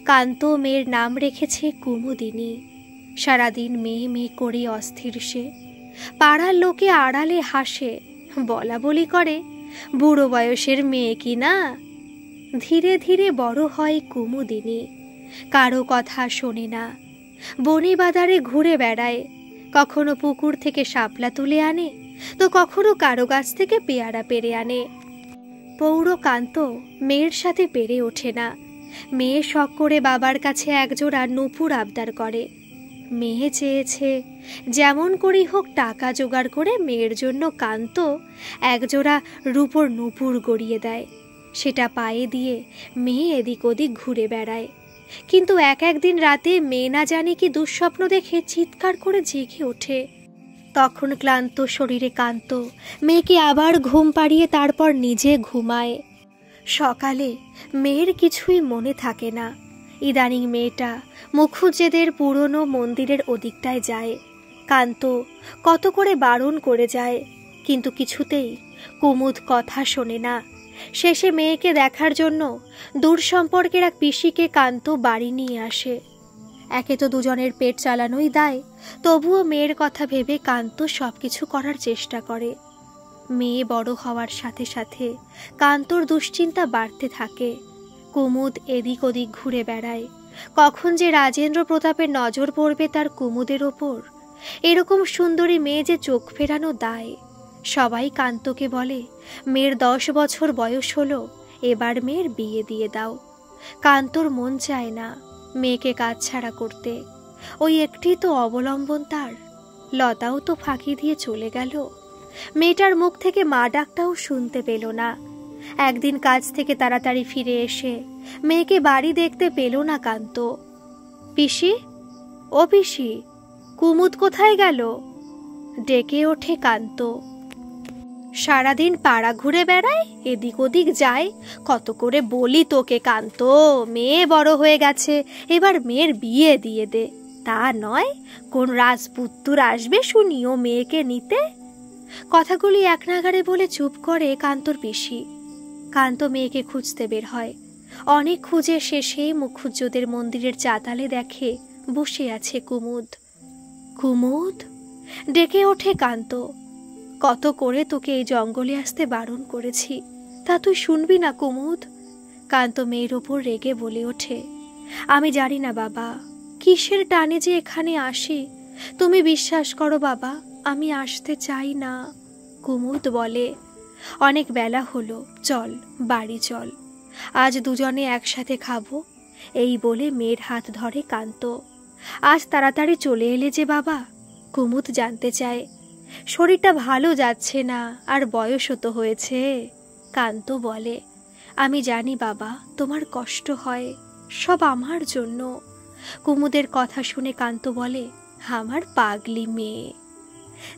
কান্ত মেয়ের নাম রেখেছে কুমুদিনী। সারাদিন মেয়ে মেয়ে করে অস্থির সে। পাড়ার লোকে আড়ালে হাসে, বলা বলি করে, বুড়ো বয়সের মেয়ে কি না। ধীরে ধীরে বড় হয় কুমুদিনী। কারো কথা শোনে না, বনে বাদারে ঘুরে বেড়ায়। কখনো পুকুর থেকে শাপলা তুলে আনে, তো কখনো কারো গাছ থেকে পেয়ারা পেরে আনে। পৌরকান্ত মেয়ের সাথে পেরে ওঠে না। মেয়ে শখ করে বাবার কাছে একজোড়া নূপুর আবদার করে। মেয়ে চেয়েছে, যেমন করেই হোক টাকা জোগাড় করে মেয়ের জন্য কান্ত একজোড়া রূপোর নূপুর গড়িয়ে দেয়। সেটা পায়ে দিয়ে মেয়ে এদিক ওদিক ঘুরে বেড়ায়। কিন্তু একদিন রাতে মেয়ে না জানে কি দুঃস্বপ্ন দেখে চিৎকার করে জেগে ওঠে। তখন ক্লান্ত শরীরে কান্ত মেয়েকে আবার ঘুম পাড়িয়ে তারপর নিজে ঘুমায়। সকালে মেয়ের কিছুই মনে থাকে না। ইদানিং মেয়েটা মুখুজ্জেদের পুরনো মন্দিরের ওদিকটায় যায়। কান্ত কত করে বারণ করে যায়, কিন্তু কিছুতেই কুমুদ কথা শোনে না। শেষে মেয়েকে দেখার জন্য দূর সম্পর্কের এক পিসিকে কান্ত বাড়ি নিয়ে আসে। একে তো দুজনের পেট চালানোই দায়, তবুও মেয়ের কথা ভেবে কান্ত সবকিছু করার চেষ্টা করে। মেয়ে বড় হওয়ার সাথে সাথে কান্তর দুশ্চিন্তা বাড়তে থাকে। কুমুদ এদিক ওদিক ঘুরে বেড়ায়। কখন যে রাজেন্দ্র প্রতাপের নজর পড়বে তার কুমুদের ওপর। এরকম সুন্দরী মেয়ে যে চোখ ফেরানো দায়। সবাই কান্তকে বলে, মেয়ের 10 বছর বয়স হলো, এবার মেয়ের বিয়ে দিয়ে দাও। কান্তর মন চায় না মেয়েকে কাজ ছাড়া করতে। ওই একটি তো অবলম্বন তার। লতাও তো ফাঁকি দিয়ে চলে গেল। মেয়েটার মুখ থেকে মা ডাকটাও শুনতে পেল না। একদিন কাজ থেকে তাড়াতাড়ি ফিরে এসে মেয়েকে বাড়ি দেখতে পেল না কান্ত। পিসি, ও পিসি, কুমুদ কোথায় গেল? ডেকে ওঠে কান্ত। সারাদিন পাড়া ঘুরে বেড়ায়, এদিক ওদিক যায়। কত করে বলি তোকে কান্ত, মেয়ে বড় হয়ে গেছে, এবার মেয়ের বিয়ে দিয়ে দে। তা নয়, কোন রাজপুত্তুর আসবে শুনিও মেয়েকে নিতে। কথাগুলি এক নাগাড়ে বলে চুপ করে কান্তর পিসি। কান্ত মেয়েকে খুঁজতে বের হয়। অনেক খুঁজে শেষে মুখুজ্জেদের মন্দিরের চাতালে দেখে বসে আছে কুমুদ। কুমুদ, ডেকে ওঠে কান্ত। কত করে তোকে এই জঙ্গলে আসতে বারণ করেছি, তা তুই শুনবি না কুমুদ? কান্ত মেয়ের ওপর রেগে বলে ওঠে, আমি জানি না বাবা, কিসের টানে যে এখানে আসি। তুমি বিশ্বাস করো বাবা, আমি আসতে চাই না। কুমুদ বলে, অনেক বেলা হলো, চল বাড়ি চল, আজ দুজনে একসাথে খাবো। এই বলে মেয়ের হাত ধরে কান্ত। আজ তাড়াতাড়ি চলে এলে যে বাবা? কুমুদ জানতে চায়। শরীরটা ভালো যাচ্ছে না, আর বয়সও তো হয়েছে। কান্ত বলে, আমি জানি বাবা, তোমার কষ্ট হয়, সব আমার জন্য। কুমুদের কথা শুনে কান্ত বলে, আমার পাগলি মেয়ে।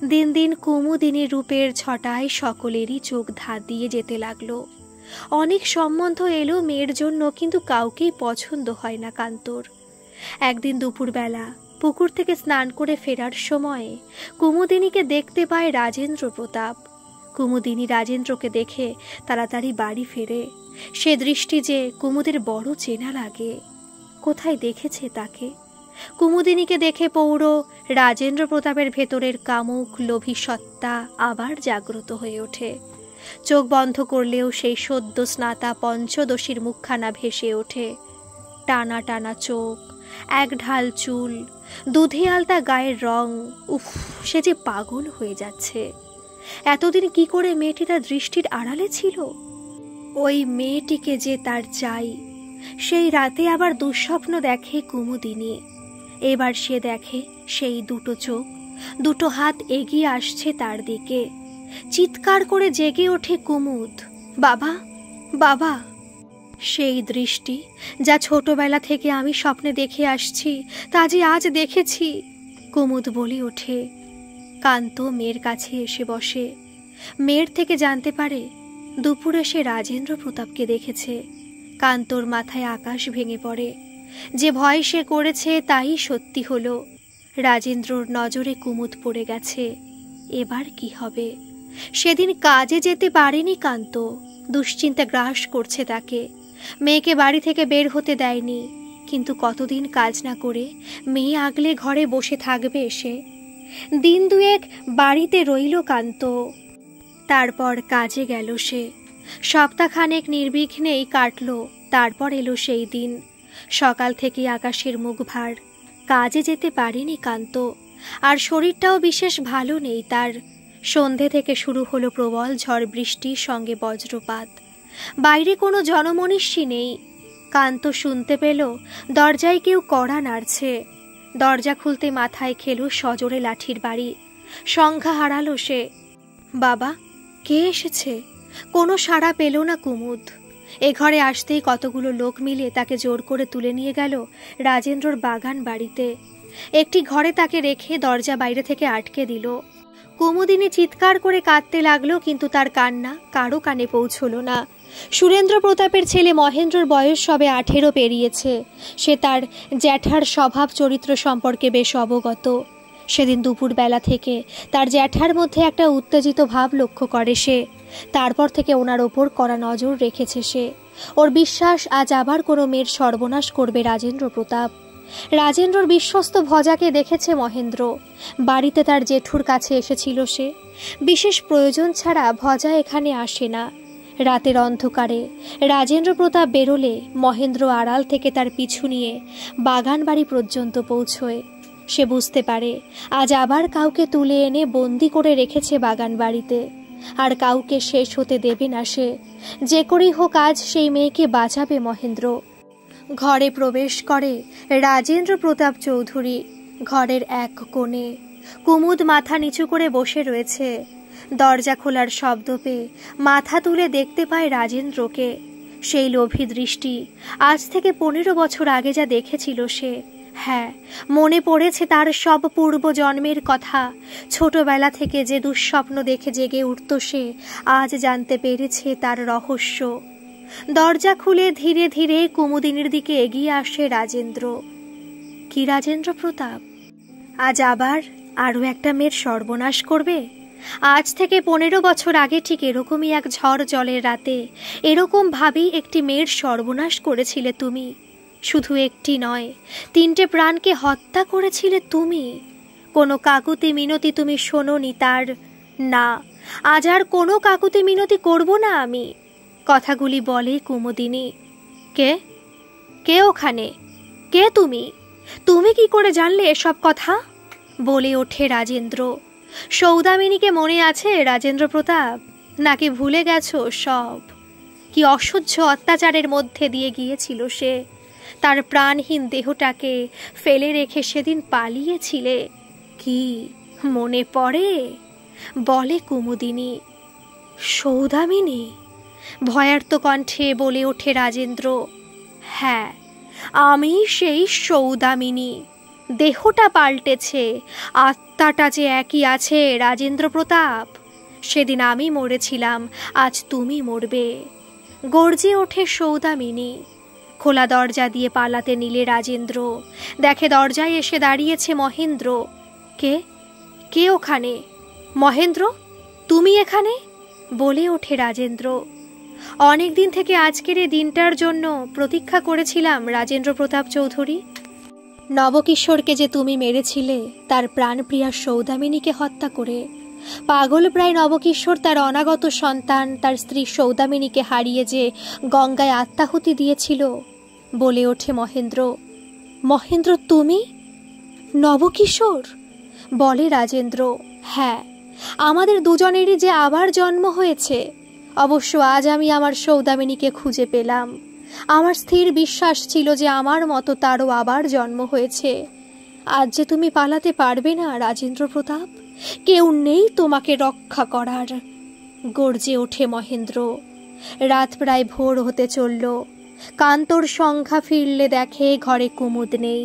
দিন দিন কুমুদিনীর রূপের ছটায় সকলেরই চোখ ধার দিয়ে যেতে লাগলো। অনেক সম্বন্ধ এলো মেয়ের জন্য, কিন্তু কাউকেই পছন্দ হয় না কান্তর। একদিন দুপুরবেলা পুকুর থেকে স্নান করে ফেরার সময় কুমুদিনীকে দেখতে পায় রাজেন্দ্র প্রতাপ। কুমুদিনী রাজেন্দ্রকে দেখে তাড়াতাড়ি বাড়ি ফেরে। সে দৃষ্টি যে কুমুদের বড় চেনা লাগে। কোথায় দেখেছে তাকে? কুমুদিনীকে দেখে পৌর রাজেন্দ্র প্রতাপের ভেতরের কামুক লোভী সত্তা আবার জাগ্রত হয়ে ওঠে। চোখ বন্ধ করলেও সেই সদ্য স্নাতা পঞ্চদশীর মুখখানা ভেসে ওঠে। টানা টানা চোখ, এক ঢাল চুল, দুধে আলতা গায়ের রং। উফ, সে যে পাগল হয়ে যাচ্ছে। এতদিন কি করে মেয়েটি তার দৃষ্টির আড়ালে ছিল? ওই মেয়েটিকে যে তার চাই। সেই রাতে আবার দুঃস্বপ্ন দেখে কুমুদিনী। এবার সে দেখে সেই দুটো চোখ, দুটো হাত এগিয়ে আসছে তার দিকে। চিৎকার করে জেগে ওঠে কুমুদ, বাবা, বাবা। সেই দৃষ্টি যা ছোটবেলা থেকে আমি স্বপ্নে দেখে আসছি, তা যে আজ দেখেছি। কুমুদ বলে ওঠে। কান্ত মেয়ের কাছে এসে বসে। মেয়ের থেকে জানতে পারে দুপুরে সে রাজেন্দ্র প্রতাপকে দেখেছে। কান্তর মাথায় আকাশ ভেঙে পড়ে। যে ভয় সে করেছে তাই সত্যি হলো। রাজেন্দ্রর নজরে কুমুদ পড়ে গেছে। এবার কি হবে? সেদিন কাজে যেতে পারেনি কান্ত। দুশ্চিন্তা গ্রাস করছে তাকে। মেয়েকে বাড়ি থেকে বের হতে দেয়নি, কিন্তু কতদিন কাজ না করে মেয়ে আগলে ঘরে বসে থাকবে সে? দিন দুয়েক বাড়িতে রইল কান্ত। তারপর কাজে গেল সে। সপ্তাহখানেক নির্বিঘ্নেই কাটল। তারপর এলো সেই দিন। সকাল থেকে আকাশের মুখ ভার। কাজে যেতে পারেনি কান্ত, আর শরীরটাও বিশেষ ভালো নেই তার। সন্ধে থেকে শুরু হলো প্রবল ঝড় বৃষ্টির সঙ্গে বজ্রপাত। বাইরে কোনো জনমনীষী নেই। কান্ত শুনতে পেল দরজায় কেউ কড়া নাড়ছে। দরজা খুলতে মাথায় খেল সজোরে লাঠির বাড়ি। সংজ্ঞা হারালো সে। বাবা, কে এসেছে? কোনো সাড়া পেল না কুমুদ। এ ঘরে আসতেই কতগুলো লোক মিলে তাকে জোর করে তুলে নিয়ে গেল রাজেন্দ্রর বাগান বাড়িতে। একটি ঘরে তাকে রেখে দরজা বাইরে থেকে আটকে দিল। কুমুদিনী চিৎকার করে কাঁদতে লাগলো, কিন্তু তার কান্না কারো কানে পৌঁছলো না। সুরেন্দ্র প্রতাপের ছেলে মহেন্দ্রর বয়স সবে 18 পেরিয়েছে। সে তার জ্যাঠার স্বভাব চরিত্র সম্পর্কে বেশ অবগত। সেদিন দুপুরবেলা থেকে তার জ্যাঠার মধ্যে একটা উত্তেজিত ভাব লক্ষ্য করে সে। তারপর থেকে ওনার ওপর কড়া নজর রেখেছে সে। ওর বিশ্বাস আজ আবার কোনো মেয়ের সর্বনাশ করবে রাজেন্দ্র প্রতাপ। রাজেন্দ্রর বিশ্বস্ত ভজাকে দেখেছে মহেন্দ্র। বাড়িতে তার জেঠুর কাছে এসেছিল সে। বিশেষ প্রয়োজন ছাড়া ভজা এখানে আসে না। রাতের অন্ধকারে রাজেন্দ্র প্রতাপ বেরোলে মহেন্দ্র আড়াল থেকে তার পিছু নিয়ে বাগান বাড়ি পর্যন্ত পৌঁছয়। সে বুঝতে পারে আজ আবার কাউকে তুলে এনে বন্দি করে রেখেছে বাগান বাড়িতে, আর কাউকে শেষ হতে দেবে না সে। যে করেই হোক আজ সেই মেয়েকে বাঁচাবে মহেন্দ্র। ঘরে প্রবেশ করে রাজেন্দ্র প্রতাপ চৌধুরী। ঘরের এক কোণে কুমুদ মাথা নিচু করে বসে রয়েছে। দরজা খোলার শব্দ পেয়ে মাথা তুলে দেখতে পায় রাজেন্দ্রকে। সেই লোভী দৃষ্টি আজ থেকে 15 বছর আগে যা দেখেছিল সে। হ্যাঁ, মনে পড়েছে তার সব পূর্ব জন্মের কথা। ছোটবেলা থেকে যে দুঃস্বপ্ন দেখে জেগে উঠত সে, আজ জানতে পেরেছে তার রহস্য। দরজা খুলে ধীরে ধীরে কুমুদিনীর দিকে এগিয়ে আসে রাজেন্দ্র। কি রাজেন্দ্র প্রতাপ, আজ আবার আরও একটা মেয়ের সর্বনাশ করবে? আজ থেকে 15 বছর আগে ঠিক এরকমই এক ঝড় জলের রাতে এরকম ভাবেই একটি মেয়ের সর্বনাশ করেছিলে তুমি। শুধু একটি নয়, 3টে প্রাণকে হত্যা করেছিলে তুমি। কোনো কাকুতি মিনতি তুমি শোনোনি তার? না, আজ আর কোনো কাকুতি মিনতি করব না আমি। কথাগুলি বলে কুমুদিনী। কে কে ওখানে? কে তুমি? তুমি কি করে জানলে এসব কথা? বলে ওঠে রাজেন্দ্র। সৌদামিনীকে মনে আছে রাজেন্দ্র প্রতাপ, নাকি ভুলে গেছো সব? কি অসহ্য অত্যাচারের মধ্যে দিয়ে গিয়েছিল সে। তার প্রাণহীন দেহটাকে ফেলে রেখে সেদিন পালিয়েছিলে, কি মনে পড়ে? বলে কুমুদিনী। সৌদামিনী? ভয়ার্ত কণ্ঠে বলে ওঠে রাজেন্দ্র। হ্যাঁ, আমি সেই সৌদামিনী। দেহটা পাল্টেছে, আত্মাটা যে একই আছে রাজেন্দ্র প্রতাপ। সেদিন আমি মরেছিলাম, আজ তুমি মরবে। গর্জে ওঠে সৌদামিনী। খোলা দরজা দিয়ে পালাতে নিলে রাজেন্দ্র দেখে দরজায় এসে দাঁড়িয়েছে মহেন্দ্র। কে কে ওখানে? মহেন্দ্র, তুমি এখানে? বলে ওঠে রাজেন্দ্র। অনেক দিন থেকে আজকের এই দিনটার জন্য প্রতীক্ষা করেছিলাম রাজেন্দ্র প্রতাপ চৌধুরী। নবকিশোরকে যে তুমি মেরেছিলে তার প্রাণপ্রিয়া সৌদামিনীকে হত্যা করে। পাগল প্রায় নবকিশোর তার অনাগত সন্তান তার স্ত্রী সৌদামিনীকে হারিয়ে যে গঙ্গায় আত্মাহুতি দিয়েছিল। বলে ওঠে মহেন্দ্র। মহেন্দ্র, তুমি? নবকিশোর? বলে রাজেন্দ্র। হ্যাঁ, আমাদের দুজনেরই যে আবার জন্ম হয়েছে। অবশ্য আজ আমি আমার সৌদামিনীকে খুঁজে পেলাম। আমার স্থির বিশ্বাস ছিল যে আমার মতো তারও আবার জন্ম হয়েছে। আজ যে তুমি পালাতে পারবে না রাজেন্দ্র প্রতাপ, কেউ নেই তোমাকে রক্ষা করার। গর্জে ওঠে মহেন্দ্র। রাত প্রায় ভোর হতে চলল। কান্তর সংখ্যা ফিরলে দেখে ঘরে কুমুদ নেই।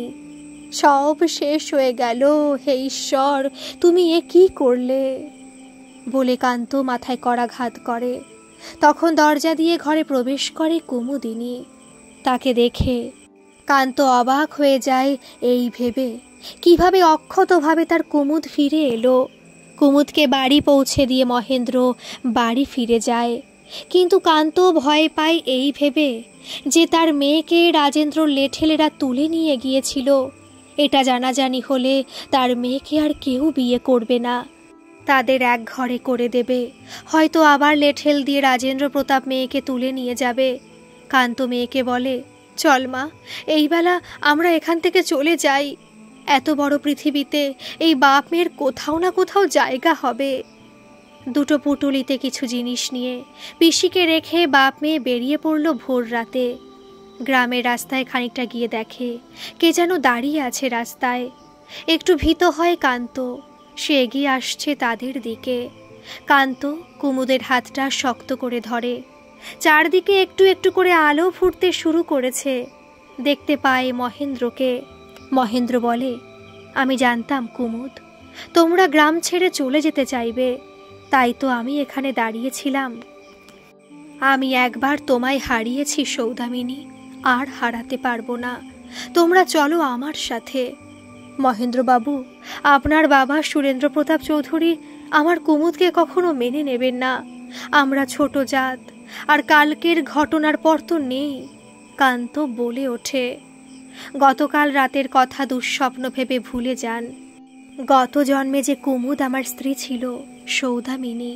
সব শেষ হয়ে গেল, হে ঈশ্বর, তুমি এ কি করলে? বলে কান্ত মাথায় করাঘাত করে। তখন দরজা দিয়ে ঘরে প্রবেশ করে কুমুদিনী। তাকে দেখে কান্ত অবাক হয়ে যায় এই ভেবে কিভাবে অক্ষতভাবে তার কুমুদ ফিরে এলো। কুমুদকে বাড়ি পৌঁছে দিয়ে মহেন্দ্র বাড়ি ফিরে যায়। কিন্তু কান্ত ভয় পায় এই ভেবে যে তার মেয়েকে রাজেন্দ্রর লেঠেলেরা তুলে নিয়ে গিয়েছিল। এটা জানাজানি হলে তার মেয়েকে আর কেউ বিয়ে করবে না, তাদের এক ঘরে করে দেবে। হয়তো আবার লেঠেল দিয়ে রাজেন্দ্র প্রতাপ মেয়েকে তুলে নিয়ে যাবে। কান্ত মেয়েকে বলে, চল মা, এই বেলা আমরা এখান থেকে চলে যাই। এত বড় পৃথিবীতে এই বাপ মেয়ের কোথাও না কোথাও জায়গা হবে। দুটো পুটুলিতে কিছু জিনিস নিয়ে পিসিকে রেখে বাপ মেয়ে বেরিয়ে পড়ল ভোর রাতে। গ্রামের রাস্তায় খানিকটা গিয়ে দেখে কে যেন দাঁড়িয়ে আছে রাস্তায়। একটু ভীত হয় কান্ত। সে এগিয়ে আসছে তাদের দিকে। কান্ত কুমুদের হাতটা শক্ত করে ধরে। চারদিকে একটু একটু করে আলো ফুটতে শুরু করেছে। দেখতে পায় মহেন্দ্রকে। মহেন্দ্র বলে, আমি জানতাম কুমুদ, তোমরা গ্রাম ছেড়ে চলে যেতে চাইবে, তাই তো আমি এখানে দাঁড়িয়েছিলাম। আমি একবার তোমায় হারিয়েছি সৌদামিনী, আর হারাতে পারবো না। তোমরা চলো আমার সাথে। মহেন্দ্রবাবু, আপনার বাবা সুরেন্দ্র প্রতাপ চৌধুরী আমার কুমুদকে কখনো মেনে নেবেন না। আমরা ছোট জাত, আর কালকের ঘটনার পর তো নেই। কান্ত বলে ওঠে, গতকাল রাতের কথা দুঃস্বপ্ন ভেবে ভুলে যান। গত জন্মে যে কুমুদ আমার স্ত্রী ছিল, সৌদামিনী,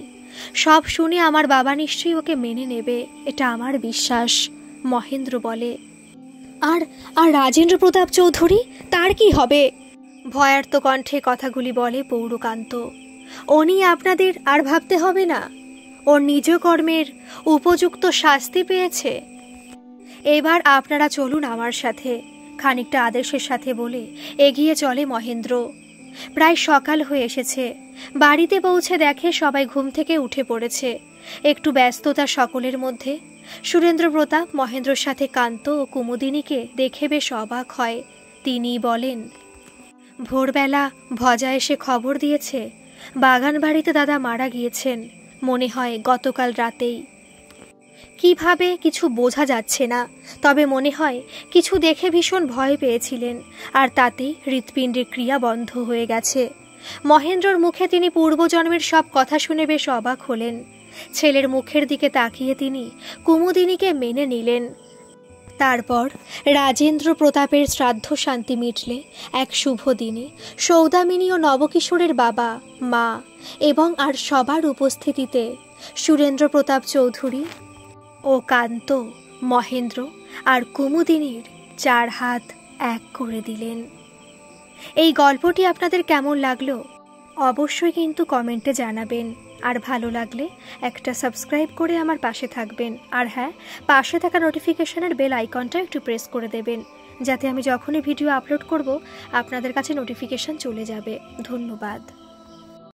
সব শুনে আমার বাবা নিশ্চয়ই ওকে মেনে নেবে, এটা আমার বিশ্বাস। মহেন্দ্র বলে, আর আর রাজেন্দ্র প্রতাপ চৌধুরী, তার কি হবে? ভয়ার্ত কণ্ঠে কথাগুলি বলে পৌরকান্ত। ও নিয়ে আপনাদের আর ভাবতে হবে না, ওর নিজ কর্মের উপযুক্ত শাস্তি পেয়েছে। এবার আপনারা চলুন আমার সাথে, খানিকটা আদেশের সাথে বলে এগিয়ে চলে মহেন্দ্র। প্রায় সকাল হয়ে এসেছে। বাড়িতে পৌঁছে দেখে সবাই ঘুম থেকে উঠে পড়েছে। একটু ব্যস্ততা সকলের মধ্যে। সুরেন্দ্র প্রতাপ মহেন্দ্রর সাথে কান্ত ও কুমুদিনীকে দেখে বেশ অবাক হয়। তিনি বলেন, ভোরবেলা ভজা এসে খবর দিয়েছে বাগান বাড়িতে দাদা মারা গিয়েছেন, মনে হয় গতকাল রাতেই। কিভাবে কিছু বোঝা যাচ্ছে না, তবে মনে হয় কিছু দেখে ভীষণ ভয় পেয়েছিলেন, আর তাতেই হৃৎপিণ্ডের ক্রিয়া বন্ধ হয়ে গেছে। মহেন্দ্রর মুখে তিনি পূর্বজন্মের সব কথা শুনে বেশ অবাক হলেন। ছেলের মুখের দিকে তাকিয়ে তিনি কুমুদিনীকে মেনে নিলেন। তারপর রাজেন্দ্র প্রতাপের শ্রাদ্ধ শান্তি মিটলে এক শুভ দিনে সৌদামিনী ও নবকিশোরের বাবা, মা এবং আর সবার উপস্থিতিতে সুরেন্দ্র প্রতাপ চৌধুরী ও কান্ত, মহেন্দ্র আর কুমুদিনীর 4 হাত এক করে দিলেন। এই গল্পটি আপনাদের কেমন লাগলো অবশ্যই কিন্তু কমেন্টে জানাবেন। আর ভালো লাগলে একটা সাবস্ক্রাইব করে আমার পাশে থাকবেন। আর হ্যাঁ, পাশে থাকা নোটিফিকেশনের বেল আইকনটা একটু প্রেস করে দেবেন, যাতে আমি যখনই ভিডিও আপলোড করব আপনাদের কাছে নোটিফিকেশন চলে যাবে। ধন্যবাদ।